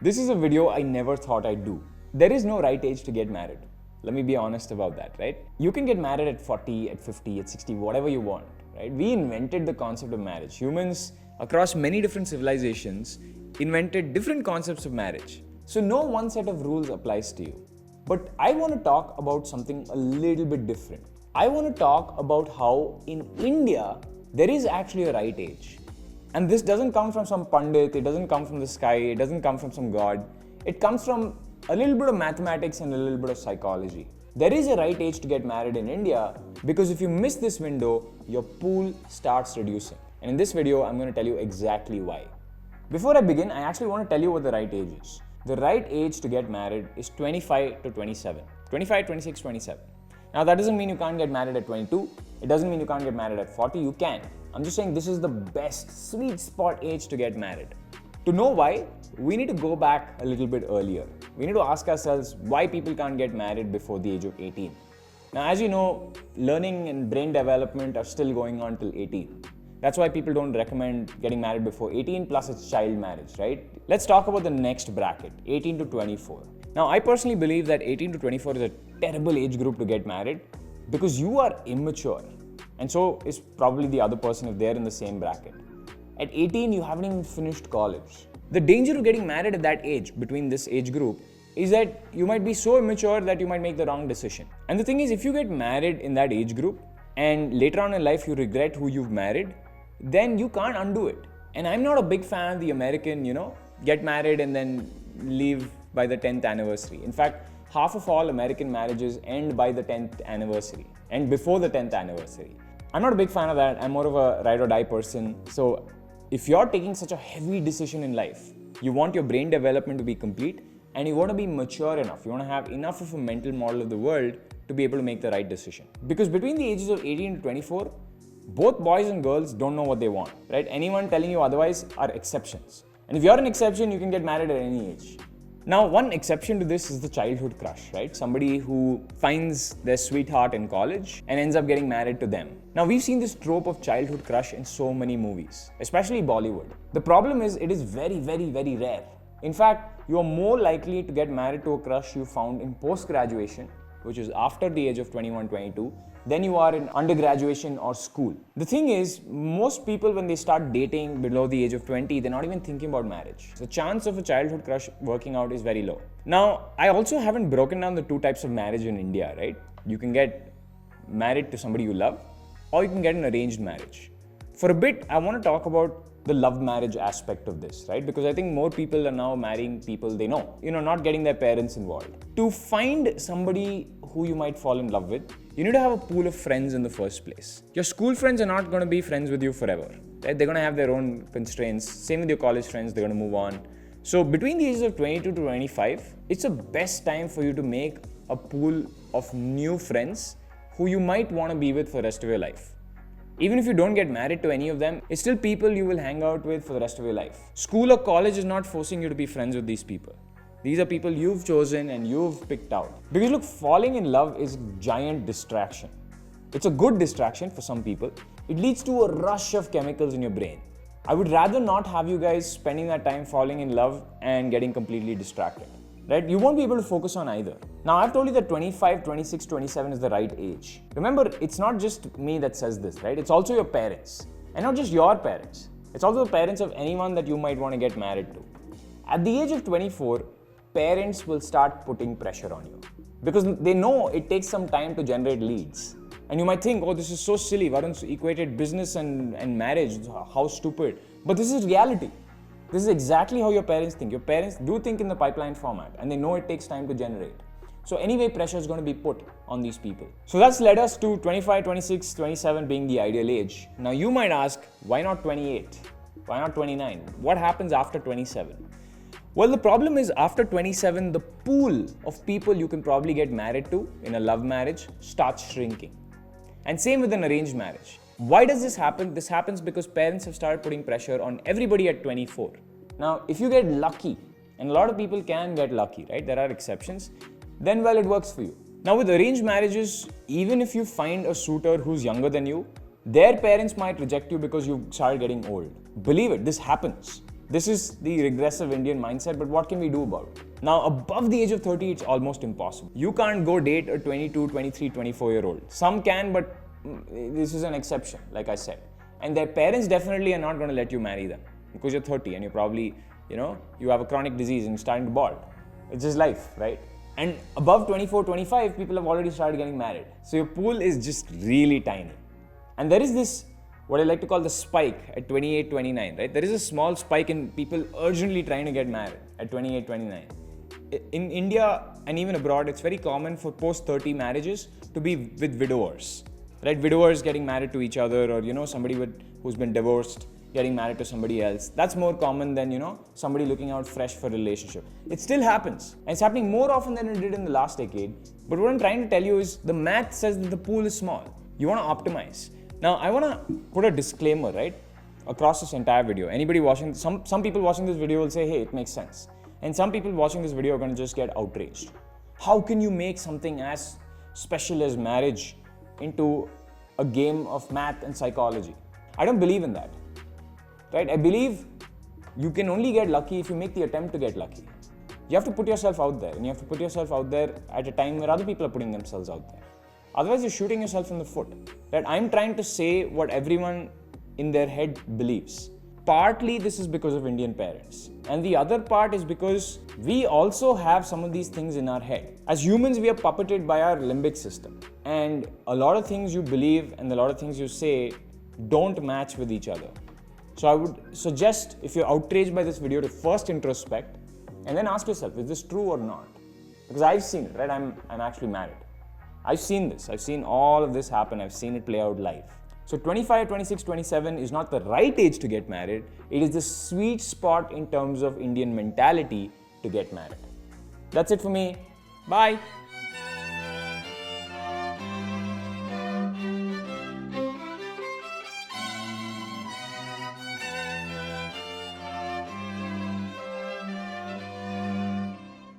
This is a video I never thought I'd do. There is no right age to get married. Let me be honest about that, right? You can get married at 40, at 50, at 60, whatever you want, right? We invented the concept of marriage. Humans across many different civilizations invented different concepts of marriage. So no one set of rules applies to you. But I want to talk about something a little bit different. I want to talk about how in India, there is actually a right age. And this doesn't come from some pundit, it doesn't come from the sky, it doesn't come from some god. It comes from a little bit of mathematics and a little bit of psychology. There is a right age to get married in India because if you miss this window, your pool starts reducing. And in this video, I'm going to tell you exactly why. Before I begin, I actually want to tell you what the right age is. The right age to get married is 25 to 27. 25, 26, 27. Now that doesn't mean you can't get married at 22. It doesn't mean you can't get married at 40. You can. I'm just saying this is the best sweet spot age to get married. To know why, we need to go back a little bit earlier. We need to ask ourselves why people can't get married before the age of 18. Now, as you know, learning and brain development are still going on till 18. That's why people don't recommend getting married before 18, plus it's child marriage, right? Let's talk about the next bracket, 18 to 24. Now, I personally believe that 18 to 24 is a terrible age group to get married because you are immature. And so is probably the other person if they're in the same bracket. At 18, you haven't even finished college. The danger of getting married at that age, between this age group, is that you might be so immature that you might make the wrong decision. And the thing is, if you get married in that age group and later on in life you regret who you've married, then you can't undo it. And I'm not a big fan of the American, get married and then leave by the 10th anniversary. In fact, half of all American marriages end by the 10th anniversary and before the 10th anniversary. I'm not a big fan of that. I'm more of a ride or die person. So if you're taking such a heavy decision in life, you want your brain development to be complete and you want to be mature enough. You want to have enough of a mental model of the world to be able to make the right decision. Because between the ages of 18 to 24, both boys and girls don't know what they want, right? Anyone telling you otherwise are exceptions. And if you're an exception, you can get married at any age. Now, one exception to this is the childhood crush, right? Somebody who finds their sweetheart in college and ends up getting married to them. Now, we've seen this trope of childhood crush in so many movies, especially Bollywood. The problem is it is very, very, very rare. In fact, you are more likely to get married to a crush you found in post-graduation, which is after the age of 21, 22, than you are in undergraduation or school. The thing is, most people when they start dating below the age of 20, they're not even thinking about marriage. The chance of a childhood crush working out is very low. Now, I also haven't broken down the two types of marriage in India, right? You can get married to somebody you love, or you can get an arranged marriage. For a bit, I want to talk about the love marriage aspect of this, right? Because I think more people are now marrying people they know, not getting their parents involved. To find somebody who you might fall in love with, you need to have a pool of friends in the first place. Your school friends are not going to be friends with you forever, right? They're going to have their own constraints. Same with your college friends, they're going to move on. So between the ages of 22 to 25, it's the best time for you to make a pool of new friends who you might want to be with for the rest of your life. Even if you don't get married to any of them, it's still people you will hang out with for the rest of your life. School or college is not forcing you to be friends with these people. These are people you've chosen and you've picked out. Because look, falling in love is a giant distraction. It's a good distraction for some people. It leads to a rush of chemicals in your brain. I would rather not have you guys spending that time falling in love and getting completely distracted. Right? You won't be able to focus on either. Now, I've told you that 25, 26, 27 is the right age. Remember, it's not just me that says this, right? It's also your parents. And not just your parents. It's also the parents of anyone that you might want to get married to. At the age of 24, parents will start putting pressure on you. Because they know it takes some time to generate leads. And you might think, oh, this is so silly. Varun's equated business and marriage. How stupid. But this is reality. This is exactly how your parents think. Your parents do think in the pipeline format and they know it takes time to generate. So anyway, pressure is going to be put on these people. So that's led us to 25, 26, 27 being the ideal age. Now you might ask, why not 28? Why not 29? What happens after 27? Well, the problem is after 27, the pool of people you can probably get married to in a love marriage starts shrinking. And same with an arranged marriage. Why does this happen? This happens because parents have started putting pressure on everybody at 24. Now, if you get lucky, and a lot of people can get lucky, right? There are exceptions, then well, it works for you. Now with arranged marriages, even if you find a suitor who's younger than you, their parents might reject you because you started getting old. Believe it, this happens. This is the regressive Indian mindset, but what can we do about it? Now, above the age of 30, it's almost impossible. You can't go date a 22, 23, 24-year-old. Some can, but this is an exception, like I said. And their parents definitely are not going to let you marry them because you're 30 and you're probably, you have a chronic disease and you're starting to bald. It's just life, right? And above 24, 25, people have already started getting married. So your pool is just really tiny. And there is this, what I like to call the spike at 28, 29, right? There is a small spike in people urgently trying to get married at 28, 29. In India and even abroad, it's very common for post-30 marriages to be with widowers, right? Widowers getting married to each other, or, somebody who's been divorced getting married to somebody else. That's more common than, somebody looking out fresh for a relationship. It still happens. And it's happening more often than it did in the last decade. But what I'm trying to tell you is the math says that the pool is small. You want to optimize. Now, I want to put a disclaimer, right, across this entire video. Anybody watching, some people watching this video will say, hey, it makes sense. And some people watching this video are going to just get outraged. How can you make something as special as marriage into a game of math and psychology? I don't believe in that. Right? I believe you can only get lucky if you make the attempt to get lucky. You have to put yourself out there, and you have to put yourself out there at a time where other people are putting themselves out there. Otherwise, you're shooting yourself in the foot. Right? I'm trying to say what everyone in their head believes. Partly this is because of Indian parents, and the other part is because we also have some of these things in our head. As humans, we are puppeted by our limbic system, and a lot of things you believe and a lot of things you say don't match with each other. So I would suggest, if you're outraged by this video, to first introspect and then ask yourself, is this true or not? Because I've seen it, right? I'm actually married. I've seen this. I've seen all of this happen. I've seen it play out live. So 25, 26, 27 is not the right age to get married. It is the sweet spot in terms of Indian mentality to get married. That's it for me. Bye.